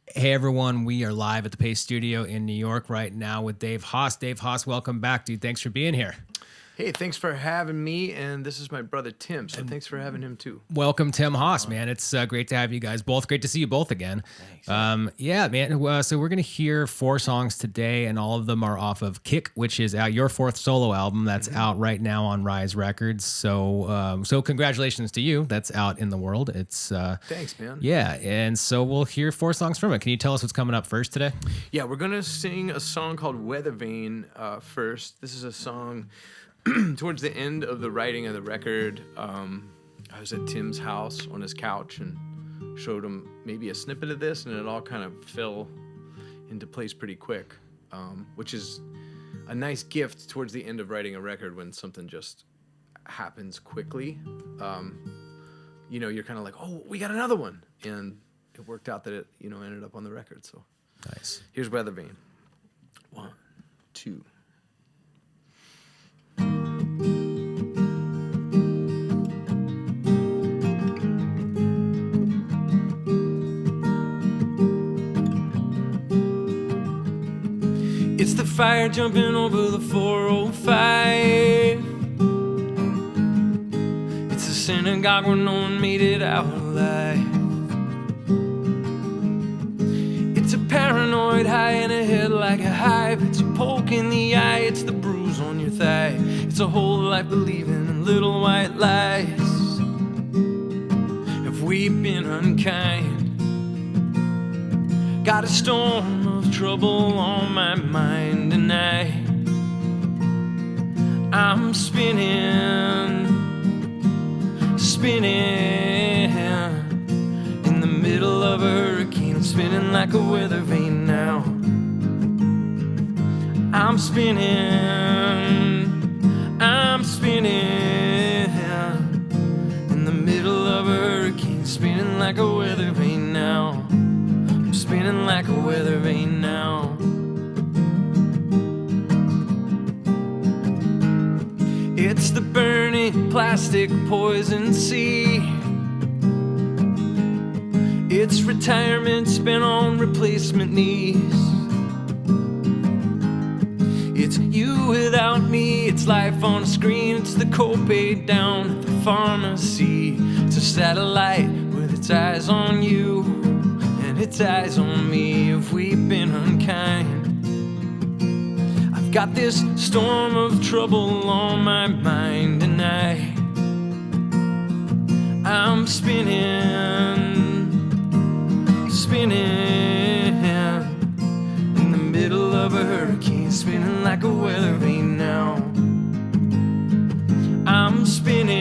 Hey everyone, we are live at the Paste Studio in New York right now with Dave Hause. Dave Hause, welcome back, dude. Thanks for being here. Hey, thanks for having me, and this is my brother Tim, so thanks for having him too. Welcome, Tim Hause, man. It's great to have you guys both. Great to see you both again. Thanks. Yeah, man. So we're gonna hear 4 songs today, and all of them are off of Kick, which is your 4th solo album that's out right now on Rise Records. So congratulations to you. That's out in the world. It's Thanks, man. yeah, and so we'll hear 4 songs from it. Can you tell us what's coming up first today? Yeah, we're gonna sing a song called Weathervane first. This is a song towards the end of the writing of the record. I was at Tim's house on his couch and showed him maybe a snippet of this, and it all kind of fell into place pretty quick, which is a nice gift towards the end of writing a record when something just happens quickly. You're kind of like, oh, we got another one, and it worked out that it ended up on the record. So Nice. here's Weathervane. 1, 2. It's the fire jumping over the 405. It's a synagogue where no one made it out alive. It's a paranoid high in a head like a hive. It's a poke in the eye, it's the bruise on your thigh. It's a whole life believing in little white lies. Have we been unkind? Got a storm of trouble on my mind tonight. I'm spinning in the middle of a hurricane. I'm spinning like a weather vane now. I'm spinning in the middle of a hurricane. Spinning like a weather vane now. Spinning like a weather vane now. It's the burning plastic poison sea. It's retirement spent on replacement knees. It's you without me. It's life on a screen. It's the copay down at the pharmacy. It's a satellite with its eyes on you and its eyes on me. If we've been unkind, I've got this storm of trouble on my mind tonight. I'm spinning in the middle of a hurricane. Spinning like a weather vane now. I'm spinning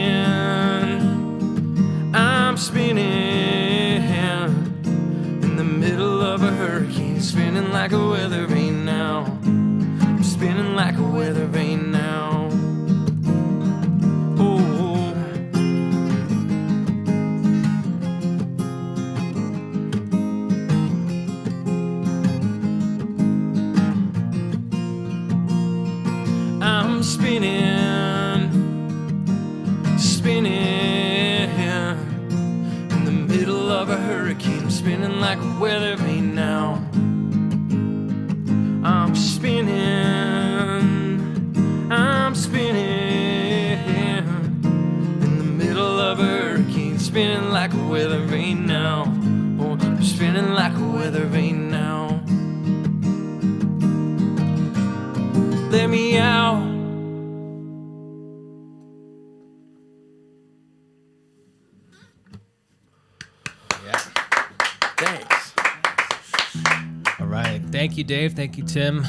in the middle of a hurricane. Spinning like a weather vane now. I'm spinning like a weather vane now. Oh. I'm spinning in the middle of a hurricane. Spinning like a weather vane now. I'm spinning in the middle of a hurricane. Spinning like a weather vane now. Oh, I'm spinning like a weather vane now. Let me out. Thanks. All right. Thank you, Dave. Thank you, Tim.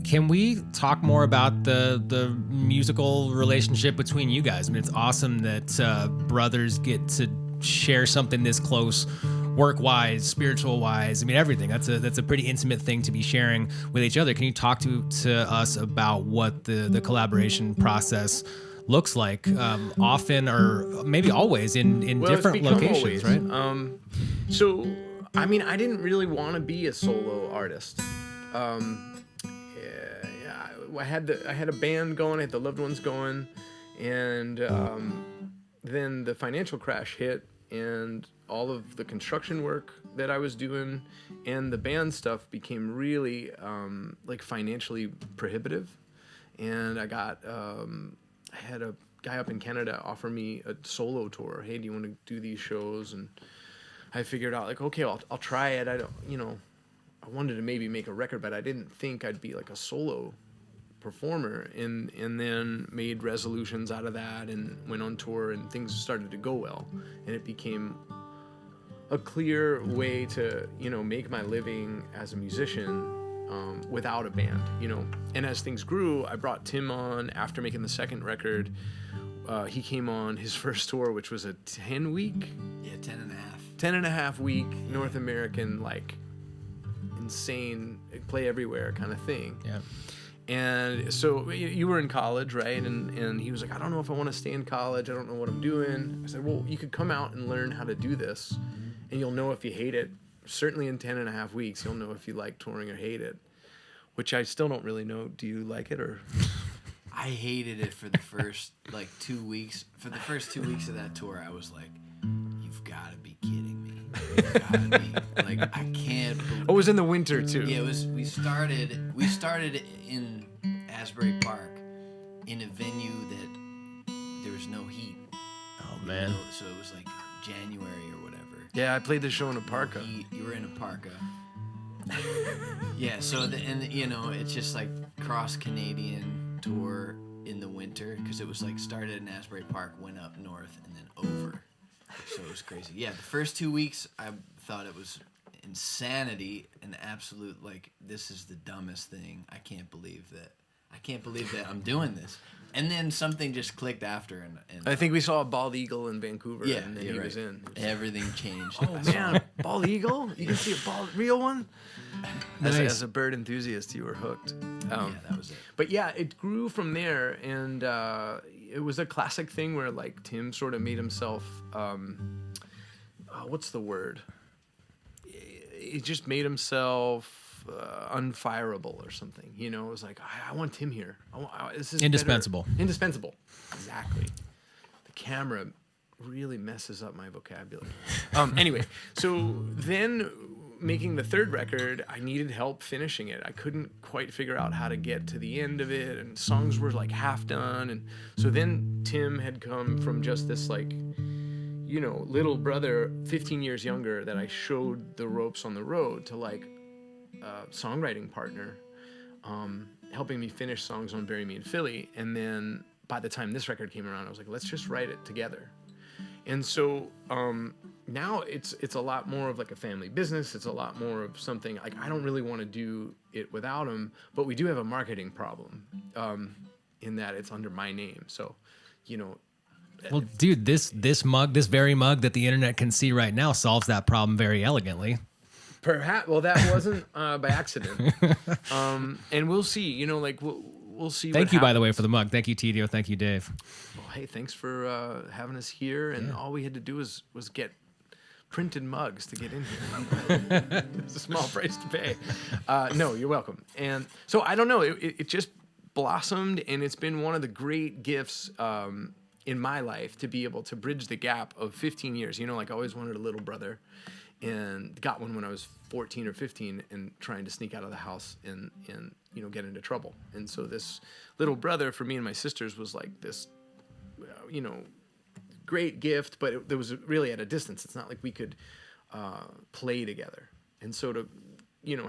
Can we talk more about the musical relationship between you guys? I mean, it's awesome that brothers get to share something this close, work-wise, spiritual-wise. I mean, everything. That's a pretty intimate thing to be sharing with each other. Can you talk to us about what the collaboration process looks like, often or maybe always in different locations, always, right? So, I mean, I didn't really want to be a solo artist. I had a band going, I had the Loved Ones going, and then the financial crash hit, and all of the construction work that I was doing and the band stuff became really like financially prohibitive. And I had a guy up in Canada offer me a solo tour. Hey, do you want to do these shows? And I figured out like, okay, I'll try it. I wanted to maybe make a record, but I didn't think I'd be like a solo performer, and then made resolutions out of that and went on tour, and things started to go well, and it became a clear way to make my living as a musician without a band, and as things grew, I brought Tim on after making the second record. He came on his first tour, which was a 10-week 10 and a half week North American, like insane play everywhere kind of thing. Yeah. And so you were in college, right? And he was like, I don't know if I want to stay in college. I don't know what I'm doing. I said, well, you could come out and learn how to do this, and you'll know if you hate it. Certainly in 10 and a half weeks, you'll know if you like touring or hate it, which I still don't really know. Do you like it or? I hated it for the first 2 weeks. For the first 2 weeks of that tour, I was like, you've got to be kidding me. You've got to be. Like, I can't believe. Oh, it was in the winter too. Yeah, it was. We started in Asbury Park in a venue that there was no heat. Oh man. So it was like January or whatever. Yeah, I played the show in a parka. You were in a parka. Yeah. So it's just like cross Canadian tour in the winter, because it was like started in Asbury Park, went up north, and then over. So it was crazy. Yeah, the first 2 weeks I thought it was insanity, and absolute this is the dumbest thing. I can't believe that I'm doing this. And then something just clicked after, and I think we saw a bald eagle in Vancouver, yeah, and then he was in. Everything changed. Oh man, bald eagle! You can see a real one. Nice. As a bird enthusiast, you were hooked. Yeah, that was it. But yeah, it grew from there, and it was a classic thing where Tim sort of made himself. What's the word? He just made himself unfireable or something. It was like, I want Tim here. This is Indispensable. better. Indispensable. Exactly. The camera really messes up my vocabulary. Anyway, so then making the third record, I needed help finishing it. I couldn't quite figure out how to get to the end of it, and songs were half done. And so then Tim had come from just this little brother, 15 years younger, that I showed the ropes on the road to songwriting partner, helping me finish songs on Bury Me in Philly. And then by the time this record came around, I was like, let's just write it together. And so now it's a lot more of a family business. It's a lot more of something I don't really want to do it without him, but we do have a marketing problem in that it's under my name. So, Well, dude, this very mug that the internet can see right now solves that problem very elegantly. Perhaps. Well, that wasn't by accident. And we'll see. We'll see. Thank you, by the way, for the mug. Thank you, Tidio. Thank you, Dave. Well, hey, thanks for having us here. And all we had to do was get printed mugs to get in here. It's a small price to pay. No, you're welcome. And so I don't know. It just blossomed, and it's been one of the great gifts in my life to be able to bridge the gap of 15 years. I always wanted a little brother, and got one when I was 14 or 15, and trying to sneak out of the house and get into trouble. And so this little brother for me and my sisters was this, great gift, but it was really at a distance. It's not like we could play together. And so to,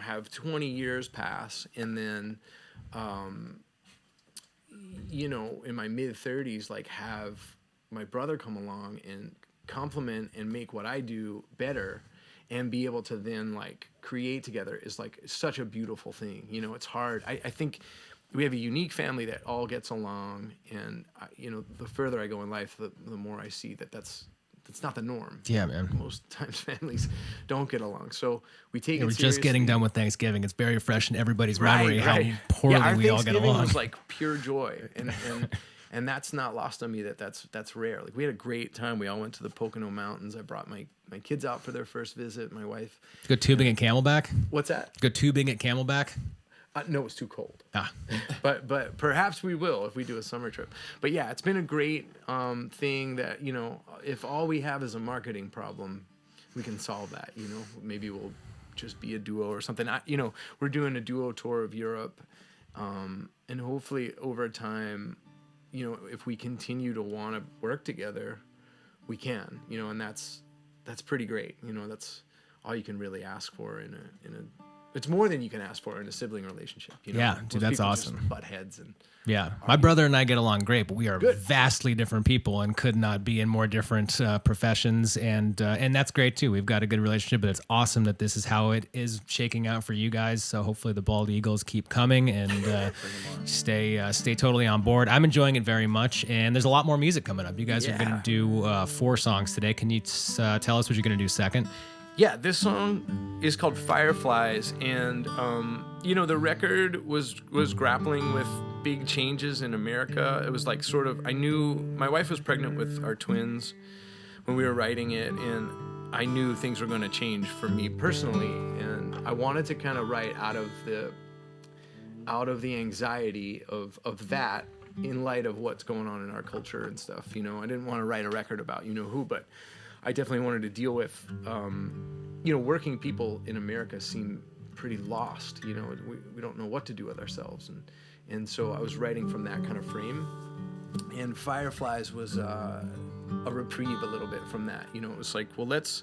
have 20 years pass, and then, in my mid 30s, have my brother come along and complement and make what I do better, and be able to then create together is such a beautiful thing. It's hard. I think we have a unique family that all gets along, and the further I go in life, the more I see that's not the norm. Yeah, man. Most times families don't get along, so we take We're it seriously. just getting done with Thanksgiving. It's very fresh in everybody's memory Right. how poorly our we all get Thanksgiving along. was pure joy, and that's not lost on me. That's rare. We had a great time. We all went to the Pocono Mountains. I brought my kids out for their first visit. My wife. Go tubing at Camelback. What's that? Go tubing at Camelback. No, it's too cold. Ah. But perhaps we will if we do a summer trip. But yeah, it's been a great thing that, you know, if all we have is a marketing problem, we can solve that. You know, maybe we'll just be a duo or something. You know, we're doing a duo tour of Europe, and hopefully over time, you know, if we continue to want to work together, we can. You know, and that's pretty great. You know, that's all you can really ask for in a. It's more than you can ask for in a sibling relationship. You know? Yeah, Most dude, that's people just awesome. butt heads and. Yeah, my brother and I get along great, but we are Good. vastly different people and could not be in more different professions, and that's great too. We've got a good relationship, but it's awesome that this is how it is shaking out for you guys. So hopefully the Bald Eagles keep coming and stay totally on board. I'm enjoying it very much, and there's a lot more music coming up. You guys are going to do 4 songs today. Can you tell us what you're going to do second? Yeah, this song is called Fireflies, and you know, the record was grappling with big changes in America. It was like sort of, I knew my wife was pregnant with our twins when we were writing it, and I knew things were going to change for me personally, and I wanted to kind of write out of the anxiety of that in light of what's going on in our culture and stuff. You know, I didn't want to write a record about you know who, but I definitely wanted to deal with, you know, working people in America seem pretty lost. You know, we don't know what to do with ourselves, and so I was writing from that kind of frame. And Fireflies was a reprieve a little bit from that. You know, it was like, well, let's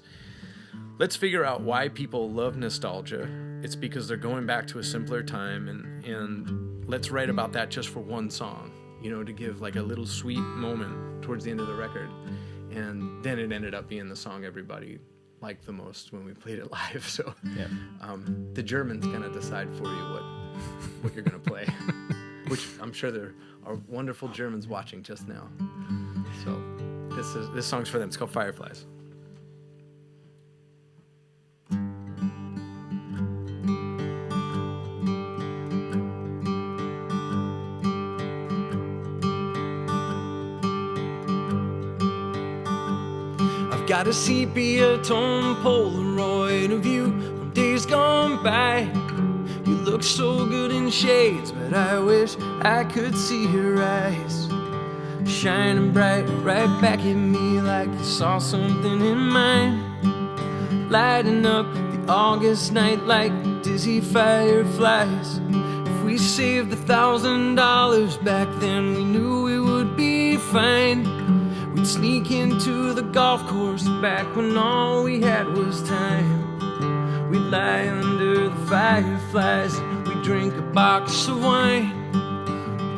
figure out why people love nostalgia. It's because they're going back to a simpler time, and let's write about that just for one song. You know, to give like a little sweet moment towards the end of the record. And then it ended up being the song everybody liked the most when we played it live. So Yeah. The Germans kind of decide for you what you're going to play, which I'm sure there are wonderful Germans watching just now. So this song's for them. It's called Fireflies. Got a sepia tone Polaroid of you from days gone by. You look so good in shades, but I wish I could see your eyes shining bright right back at me like I saw something in mine, lighting up the August night like dizzy fireflies. If we saved $1,000 back then, we knew we would be fine. We'd sneak into the golf course back when all we had was time. We'd lie under the fireflies, we'd drink a box of wine.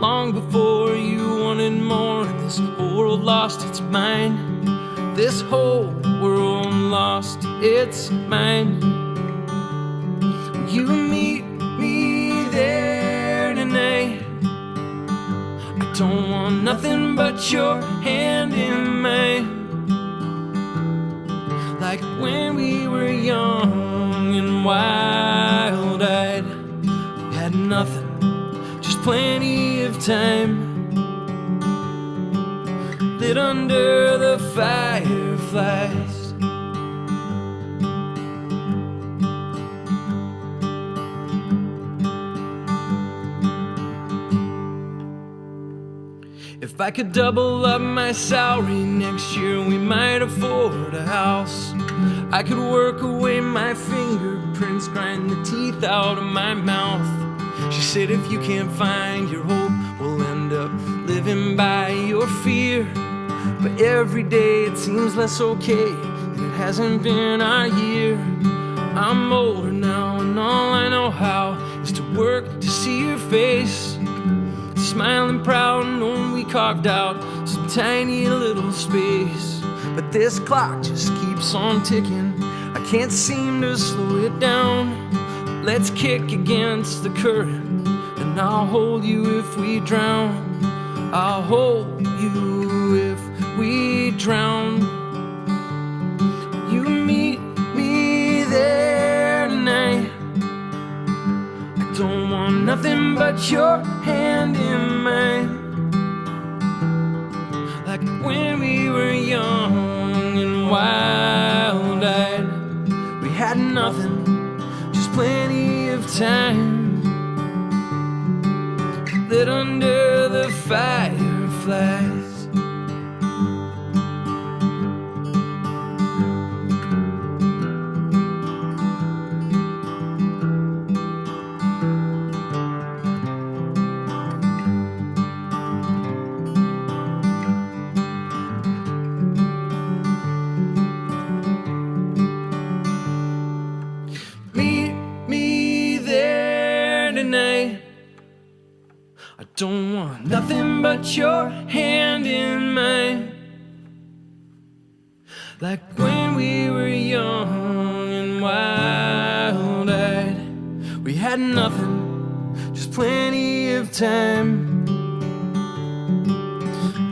Long before you wanted more, this world lost its mind. This whole world lost its mind. Will you meet me there tonight? Don't want nothing but your hand in mine. Like when we were young and wild-eyed, we had nothing, just plenty of time. Lit under the fireflies. If I could double up my salary next year, we might afford a house. I could work away my fingerprints, grind the teeth out of my mouth. She said if you can't find your hope, we'll end up living by your fear. But every day it seems less okay, and it hasn't been our year. I'm older now, and all I know how is to work to see your face. Smiling proud, knowing we carved out some tiny little space. But this clock just keeps on ticking, I can't seem to slow it down. Let's kick against the current, and I'll hold you if we drown. I'll hold you if we drown. You meet me there tonight. I don't want nothing but your hand in mine. Like when we were young and wild-eyed, we had nothing, just plenty of time. lit under the fireflies. Don't want nothing but your hand in mine. Like when we were young and wild-eyed. We had nothing, just plenty of time.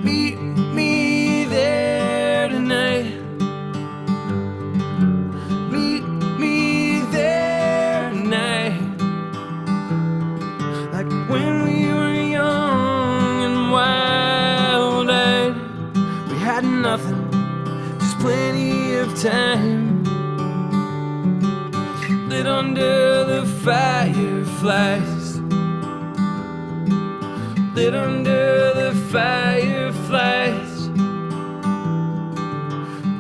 Meet me there tonight. Meet me there tonight. Like when we were nothing, just plenty of time. Lit under the fireflies. Lit under the fireflies.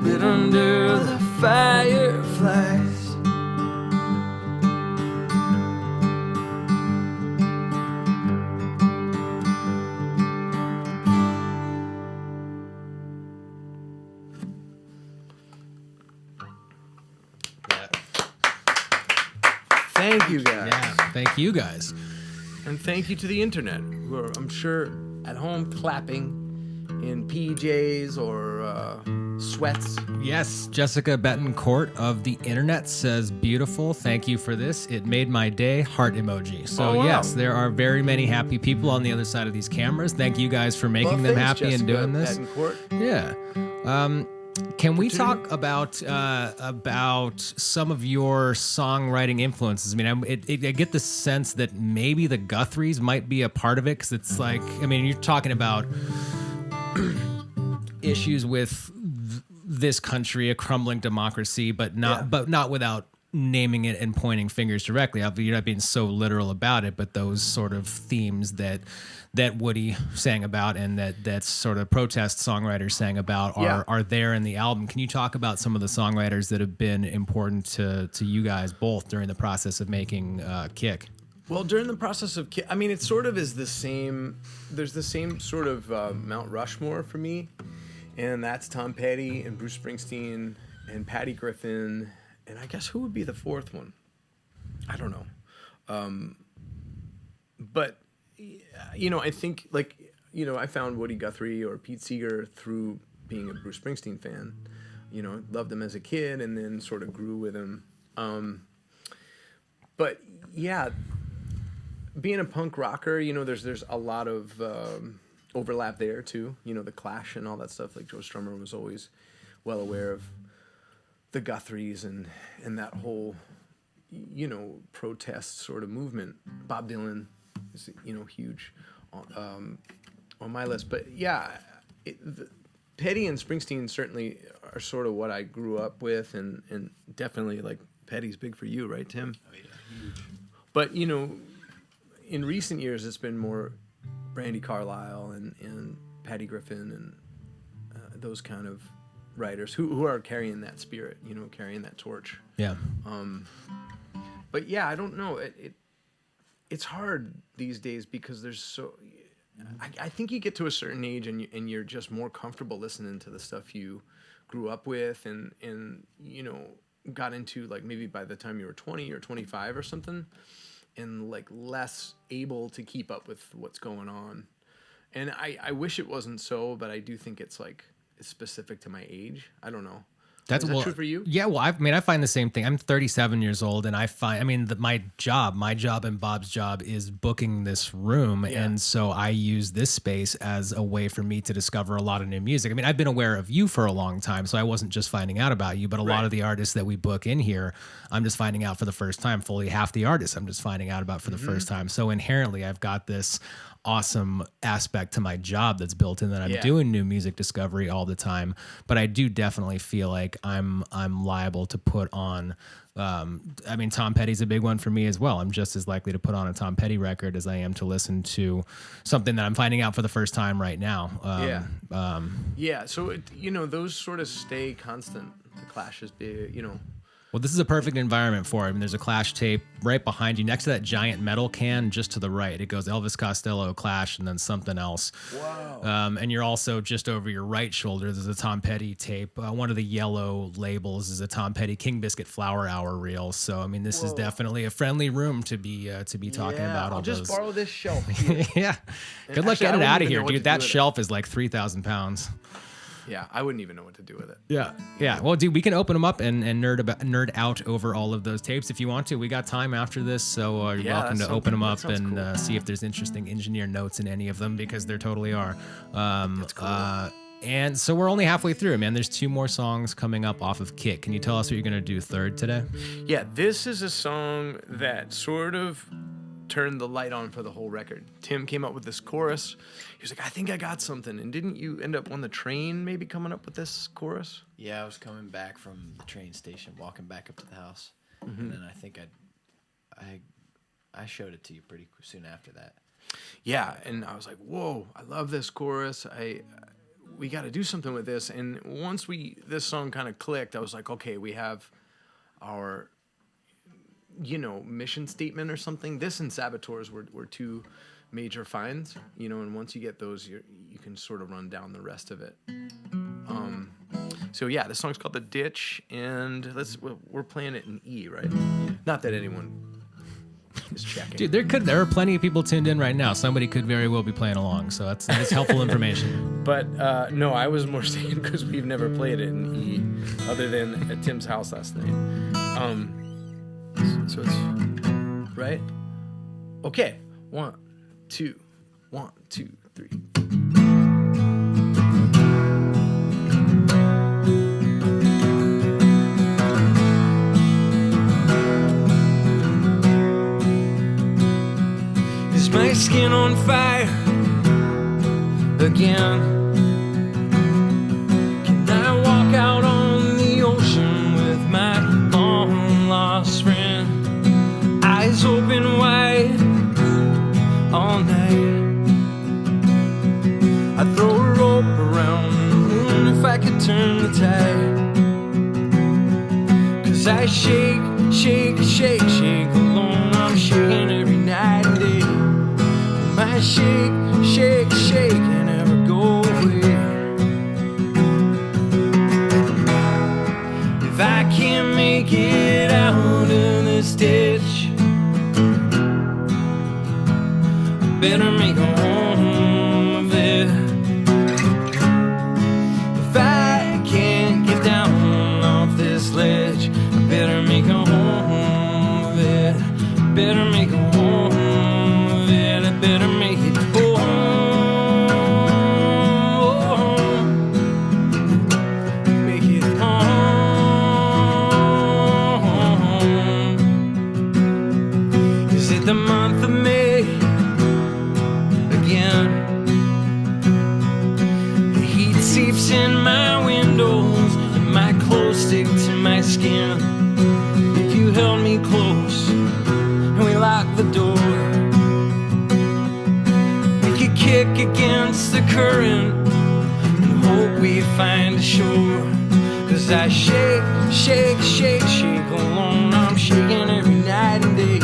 Lit under the fireflies. Thank you guys. Yeah, thank you guys. And thank you to the internet, who are, I'm sure, at home clapping in PJs or sweats. Yes, Jessica Betancourt of the internet says, beautiful. Thank you for this. It made my day. Heart emoji. So, oh, wow. Yes, there are very many happy people on the other side of these cameras. Thank you guys for making them happy Jessica and doing this. Betancourt. Yeah. Can we talk about some of your songwriting influences? I mean, I get the sense that maybe the Guthries might be a part of it, because it's like, I mean, you're talking about issues with this country, a crumbling democracy, but not without naming it and pointing fingers directly. You're not being so literal about it, but those sort of themes that Woody sang about and that sort of protest songwriters sang about are there in the album. Can you talk about some of the songwriters that have been important to you guys both during the process of making Kick? Well, during the process of Kick, I mean, it sort of is the same. There's the same sort of Mount Rushmore for me, and that's Tom Petty and Bruce Springsteen and Patty Griffin, and I guess who would be the fourth one? I don't know. But you know, I think, like, you know, I found Woody Guthrie or Pete Seeger through being a Bruce Springsteen fan. You know, loved him as a kid and then sort of grew with him. But yeah, being a punk rocker, you know, there's a lot of overlap there too. You know, the Clash and all that stuff. Like Joe Strummer was always well aware of the Guthries and that whole, you know, protest sort of movement. Bob Dylan is, you know, huge on my list. But yeah, Petty and Springsteen certainly are sort of what I grew up with, and definitely, like, Petty's big for you, right, Tim? Oh yeah, huge. But, you know, in recent years, it's been more Brandi Carlile and Patty Griffin and those kind of writers who are carrying that spirit, you know, carrying that torch. Yeah. But yeah, I don't know. It's hard these days because there's so. I think you get to a certain age and you're just more comfortable listening to the stuff you grew up with and you know, got into, like, maybe by the time you were 20 or 25 or something, and like less able to keep up with what's going on. And I wish it wasn't so, but I do think it's like it's specific to my age. I don't know. Is that true for you? Yeah, well, I find the same thing. I'm 37 years old, and my job and Bob's job is booking this room, and so I use this space as a way for me to discover a lot of new music. I mean, I've been aware of you for a long time, so I wasn't just finding out about you, but a lot of the artists that we book in here, I'm just finding out for the first time. Fully half the artists I'm just finding out about for the first time. So inherently, I've got this awesome aspect to my job that's built in that I'm doing new music discovery all the time. But I do definitely feel like like I'm liable to put on. I mean, Tom Petty's a big one for me as well. I'm just as likely to put on a Tom Petty record as I am to listen to something that I'm finding out for the first time right now. Yeah. So those sort of stay constant. The Clash is big. Well, this is a perfect environment for it. I mean, there's a Clash tape right behind you, next to that giant metal can, just to the right. It goes Elvis Costello, Clash, and then something else. Wow. And you're also just over your right shoulder. There's a Tom Petty tape. One of the yellow labels is a Tom Petty King Biscuit Flower Hour reel. So, I mean, this is definitely a friendly room to be talking about all I'll those. just borrow this shelf. Yeah. Good luck getting it out of here, dude. That shelf is like 3,000 pounds. Yeah, I wouldn't even know what to do with it. Yeah. Well, dude, we can open them up and nerd out over all of those tapes if you want to. We got time after this, so you're welcome to open them up and cool. See if there's interesting engineer notes in any of them, because there totally are. That's cool. And so we're only halfway through, man. There's 2 more songs coming up off of Kit. Can you tell us what you're going to do third today? Yeah, this is a song that sort of turned the light on for the whole record. Tim came up with this chorus. He was like, I think I got something. And didn't you end up on the train maybe coming up with this chorus? Yeah, I was coming back from the train station, walking back up to the house. Mm-hmm. And then I think I showed it to you pretty soon after that. Yeah, and I was like, whoa, I love this chorus. We got to do something with this. And once this song kind of clicked, I was like, okay, we have our mission statement or something. This and Saboteurs were 2 major finds, and once you get those, you can sort of run down the rest of it. So yeah, this song's called The Ditch, and we're playing it in E, right? Not that anyone is checking. Dude, there are plenty of people tuned in right now. Somebody could very well be playing along, so that's helpful information. But no, I was more saying because we've never played it in E other than at Tim's house last night. So it's right. Okay, 1, 2, 1, 2, 3. Is my skin on fire again? Can I walk out on the ocean with my long lost friend? Eyes open wide all night. I'd throw a rope around the moon if I could turn the tide. 'Cause I shake, shake, shake, shake alone. I'm shaking every night and day. My shake, shake, shake and never go away. If I can't make it out of this ditch, better make a home of it. If I can't get down off this ledge, I better make a home of it. Better make a home of it. I better make it home. Make it home. Is it the month of May? The heat seeps in my windows and my clothes stick to my skin. If you held me close and we locked the door, we could kick against the current and hope we find a shore. 'Cause I shake, shake, shake, shake alone. I'm shaking every night and day.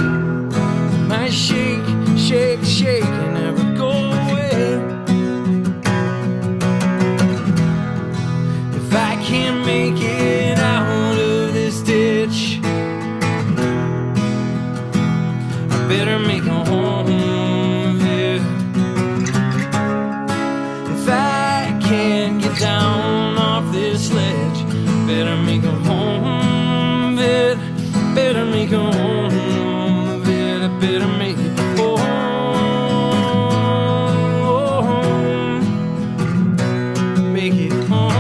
My shake, shake, shake and never go away. If I can't make it out of this ditch, I better make a home of it. If I can't get down off this ledge, I better make a home of it. Better make a home of it. I better make it home. Make it home.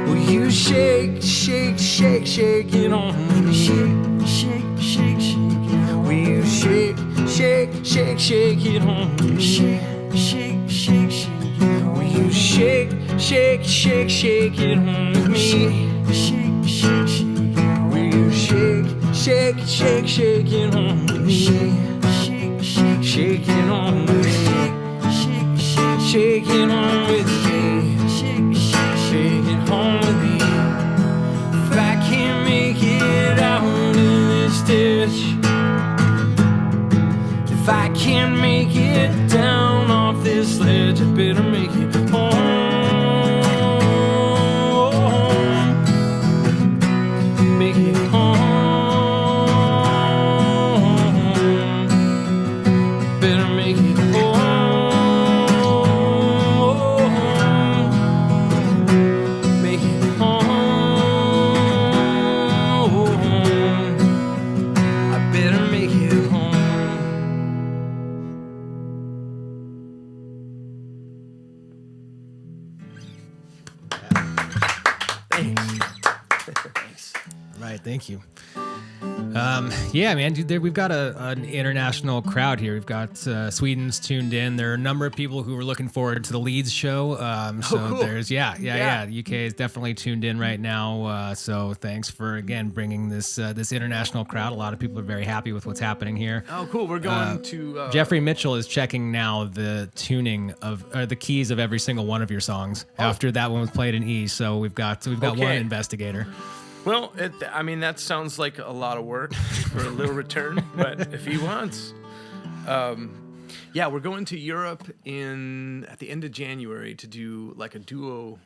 Will you shake, shake, shake, shake it on me? Shake, shake, shake, shake it on me. Will you shake, shake, shake, shake it on me? Shake, shake, shake, shake it on me. shake, shake, shake, shake it home with me? Shake, shake, shake. Will you shake, shake, shake, shake it home with me? Shake, shake, shake it home with me. Shake, shake, shake it home with me. Shake, shake, shake it home with me. If I can't make it out of this ditch, if I can't make it down off this ledge, I better make it home. Make it home. Better make it home. Make it home. I better make it home. Thanks. Right, thank you. Yeah, man, dude, we've got an international crowd here. We've got Sweden's tuned in. There are a number of people who are looking forward to the Leeds show. So cool. there's, yeah. UK is definitely tuned in right now. So thanks for, again, bringing this international crowd. A lot of people are very happy with what's happening here. Oh, cool. We're going to... Jeffrey Mitchell is checking now the tuning of the keys of every single one of your songs after that one was played in E. So we've got one investigator. Well, I mean, that sounds like a lot of work for a little return, but if he wants. Yeah, we're going to Europe at the end of January to do like a duo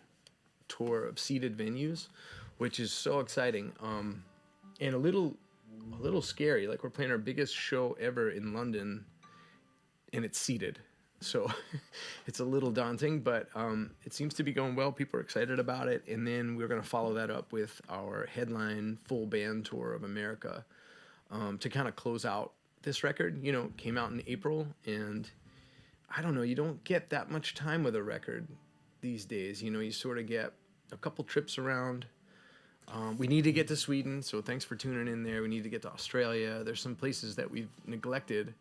tour of seated venues, which is so exciting and a little scary. Like, we're playing our biggest show ever in London, and it's seated. So it's a little daunting, but it seems to be going well. People are excited about it. And then we're going to follow that up with our headline full band tour of America to kind of close out this record. You know, came out in April, and I don't know, you don't get that much time with a record these days. You know, you sort of get a couple trips around. We need to get to Sweden, so thanks for tuning in there. We need to get to Australia. There's some places that we've neglected.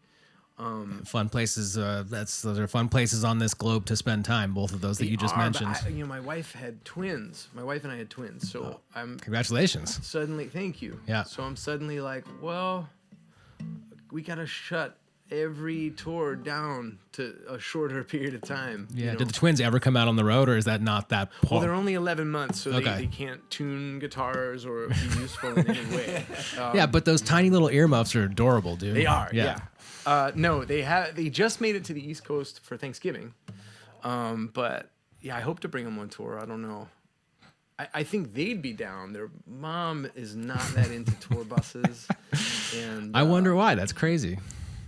Fun places. Those are fun places on this globe to spend time. Both of those that you just mentioned. My wife had twins. My wife and I had twins. So Congratulations. Suddenly, thank you. Yeah. So I'm suddenly like, well, we gotta shut every tour down to a shorter period of time. Yeah. You know? Did the twins ever come out on the road, or is that not that? Well, they're only 11 months, so Okay. they can't tune guitars or be useful in any way. Yeah, but those tiny little earmuffs are adorable, dude. They are, yeah. No, they just made it to the East Coast for Thanksgiving. But yeah, I hope to bring them on tour. I don't know. I think they'd be down. Their mom is not that into tour buses. And I wonder why. That's crazy.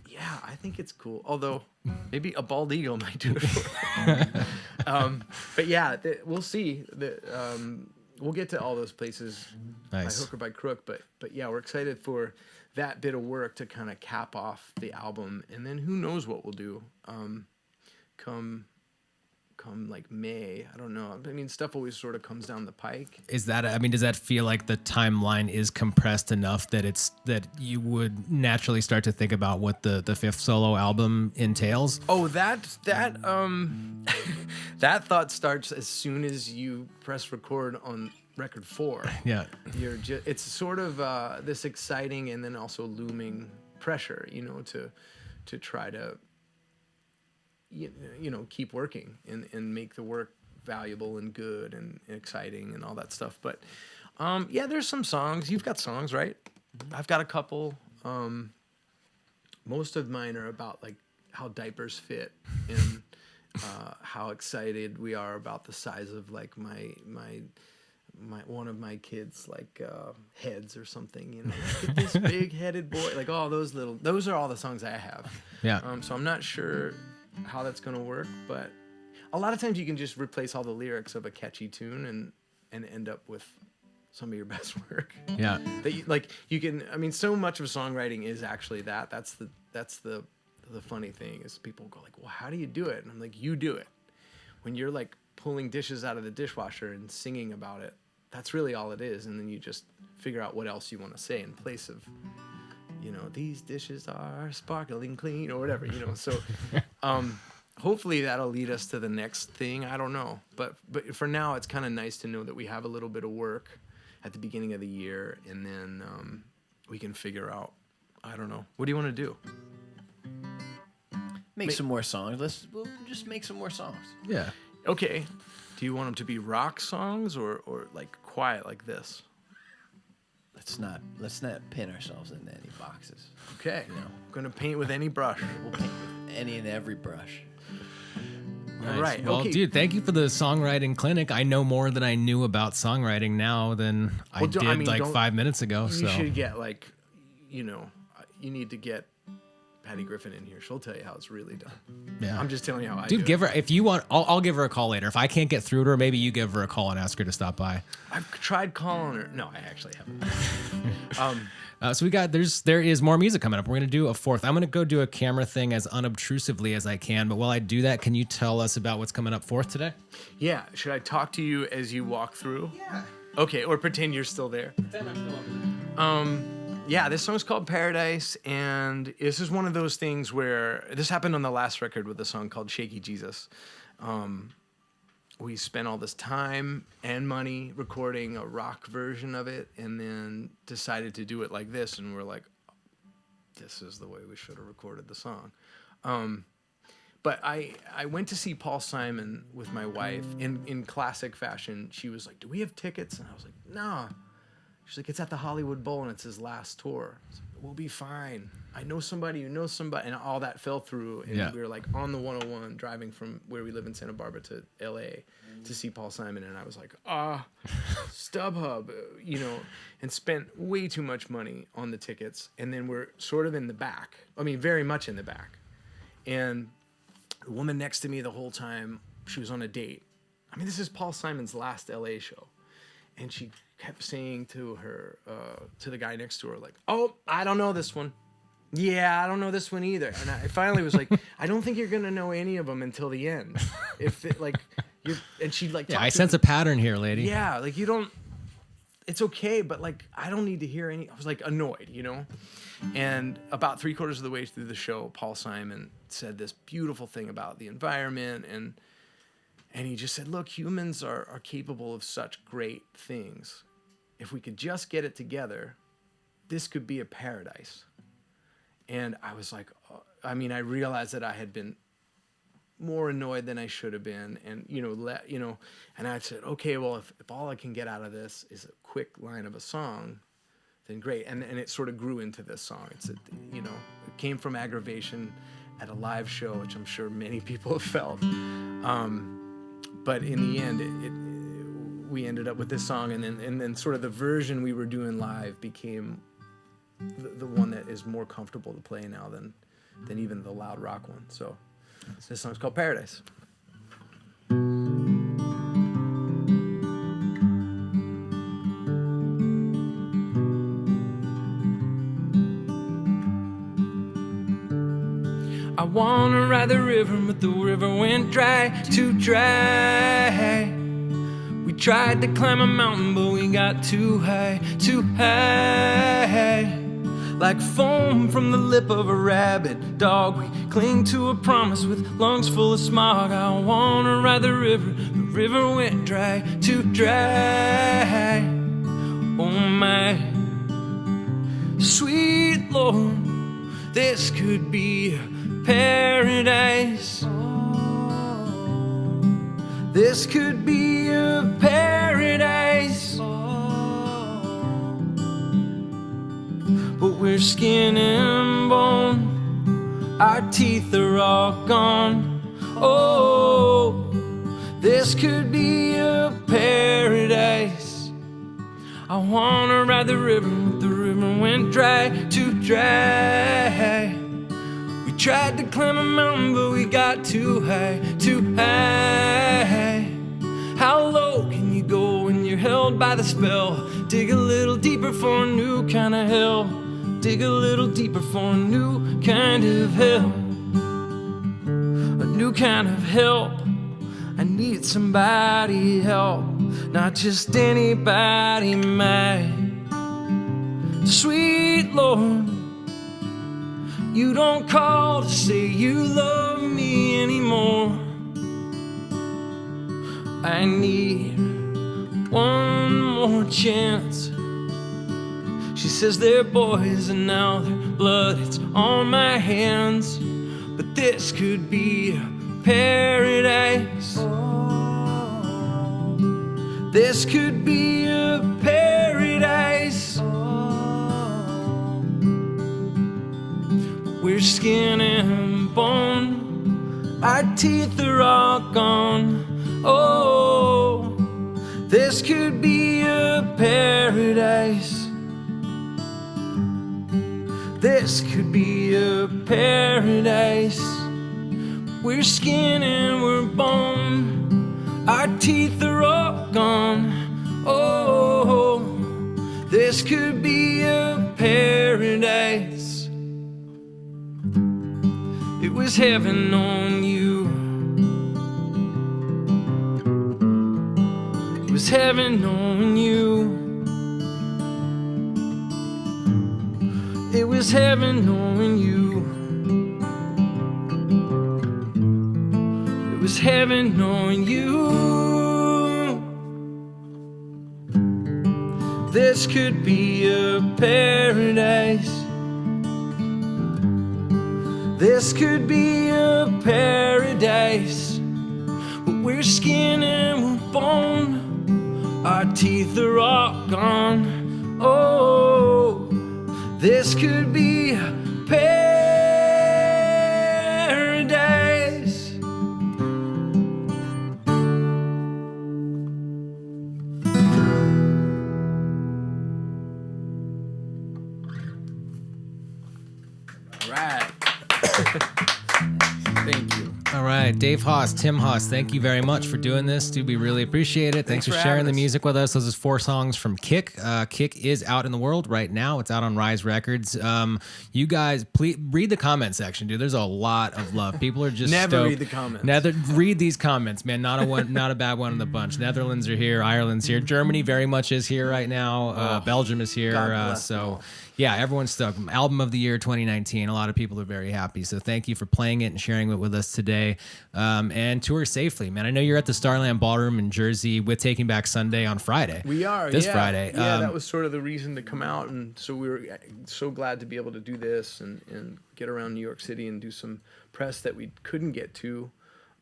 Yeah, I think it's cool. Although maybe a bald eagle might do it for but yeah, we'll see. We'll get to all those places by hook or by crook. But yeah, we're excited for that bit of work to kind of cap off the album, and then who knows what we'll do come like May. I don't know. I mean, stuff always sort of comes down the pike. Does that feel like the timeline is compressed enough that you would naturally start to think about what the fifth solo album entails? Oh, that that thought starts as soon as you press record on record 4. Yeah. It's sort of this exciting and then also looming pressure, you know, to try to keep working and make the work valuable and good and exciting and all that stuff. But yeah, there's some songs. You've got songs, right? I've got a couple. Most of mine are about like how diapers fit and how excited we are about the size of like my one of my kids, like heads or something, you know, look at this big headed boy, like all those are all the songs I have. Yeah. So I'm not sure how that's going to work, but a lot of times you can just replace all the lyrics of a catchy tune and end up with some of your best work. Yeah. So much of songwriting is actually that. That's the funny thing is people go like, well, how do you do it? And I'm like, you do it. When you're like pulling dishes out of the dishwasher and singing about it, that's really all it is. And then you just figure out what else you want to say in place of, you know, these dishes are sparkling clean or whatever, you know. So hopefully that'll lead us to the next thing. I don't know. But for now, it's kind of nice to know that we have a little bit of work at the beginning of the year, and then we can figure out, I don't know. What do you want to do? Make some more songs. We'll just make some more songs. Yeah. Okay. Do you want them to be rock songs or like quiet like this? Let's not pin ourselves into any boxes. Okay. You know, I'm going to paint with any brush. we'll paint with any and every brush. Nice. All right. Well, okay. dude, thank you for the songwriting clinic. I know more than I knew about songwriting now than I did 5 minutes ago. You So should get you need to get Patty Griffin in here. She'll tell you how it's really done. yeah. I'm just telling you how I Dude, do give it. her, if you want, I'll give her a call later. If I can't get through to her, maybe you give her a call and ask her to stop by. I've tried calling her. No, I actually haven't. So there is more music coming up. We're going to do a fourth. I'm going to go do a camera thing as unobtrusively as I can. But while I do that, can you tell us about what's coming up fourth today? Yeah. Should I talk to you as you walk through? Yeah. Okay. Or pretend you're still there. Yeah, this song's called Paradise, and this is one of those things where this happened on the last record with a song called Shaky Jesus. We spent all this time and money recording a rock version of it, and then decided to do it like this, and we're like, this is the way we should have recorded the song. But I went to see Paul Simon with my wife in classic fashion. She was like, do we have tickets? And I was like, nah. She's like, it's at the Hollywood Bowl, and it's his last tour. I was like, we'll be fine. I know somebody who knows somebody. And all that fell through. And we were like on the 101 driving from where we live in Santa Barbara to L.A. to see Paul Simon. And I was like, StubHub, and spent way too much money on the tickets. And then we're sort of in the back. I mean, very much in the back. And the woman next to me the whole time, she was on a date. I mean, this is Paul Simon's last L.A. show. And she kept saying to her, to the guy next to her, like, oh, I don't know this one. Yeah, I don't know this one either. And I finally was like, I don't think you're going to know any of them until the end. And she like, Yeah, I sense a pattern here, lady. yeah, like you don't, it's okay, but like, I don't need to hear any, I was like annoyed, And about 3/4 of the way through the show, Paul Simon said this beautiful thing about the environment, and he just said, look, humans are capable of such great things. If we could just get it together, this could be a paradise. And I was like, I realized that I had been more annoyed than I should have been. And, and I said, okay, well, if all I can get out of this is a quick line of a song, then great. And it sort of grew into this song. It came from aggravation at a live show, which I'm sure many people have felt. But in the end, we ended up with this song, and then sort of the version we were doing live became the one that is more comfortable to play now than even the loud rock one. So this song's called Paradise. I wanna ride the river, but the river went dry, too dry. We tried to climb a mountain, but we got too high, too high. Like foam from the lip of a rabid dog, we cling to a promise with lungs full of smog. I wanna ride the river went dry, too dry. Oh my sweet Lord, this could be paradise. This could be a paradise. But we're skin and bone, our teeth are all gone. Oh, this could be a paradise. I wanna ride the river, but the river went dry, too dry. We tried to climb a mountain, but we got too high, too high. How low can you go when you're held by the spell? Dig a little deeper for a new kind of hell. Dig a little deeper for a new kind of hell. A new kind of help. I need somebody help, not just anybody, my sweet Lord. You don't call to say you love me. see anymore. I need one more chance. She says they're boys and now their blood, it's on my hands. But this could be paradise. This could be a paradise. We're skin and bone, our teeth are all gone. Oh, this could be a paradise. This could be a paradise. We're skin and we're bone, our teeth are all gone. Oh, this could be a paradise. It was heaven on you. It was heaven on you. It was heaven on you. It was heaven on you. This could be a paradise. This could be a paradise. But we're skin and we're bone, our teeth are all gone. Oh, this could be paradise. All right. Thank you. All right, Dave Hause, Tim Hause, thank you very much for doing this, dude. We really appreciate it. Thanks for sharing having the us. music with us. Those are 4 songs from Kick. Kick is out in the world right now. It's out on Rise Records. You guys, please read the comment section, dude. There's a lot of love. People are just Never stoked. read the comments. Read these comments, man. Not a bad one in the bunch. Netherlands are here. Ireland's here. Germany very much is here right now. Belgium is here. God bless them So. all. Yeah, everyone's stoked. Album of the year 2019. A lot of people are very happy. So thank you for playing it and sharing it with us today. And tour safely, man. I know you're at the Starland Ballroom in Jersey with Taking Back Sunday on Friday. We are this yeah. Friday. Yeah, that was sort of the reason to come out, and so we were so glad to be able to do this and get around New York City and do some press that we couldn't get to.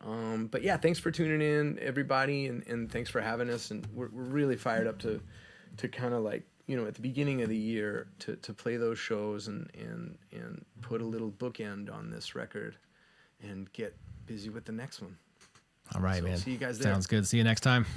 But yeah, thanks for tuning in, everybody, and thanks for having us. And we're really fired up to kind of like, you know, at the beginning of the year to play those shows and put a little bookend on this record and get busy with the next one. All right, So man. see you guys there. Sounds good. See you next time.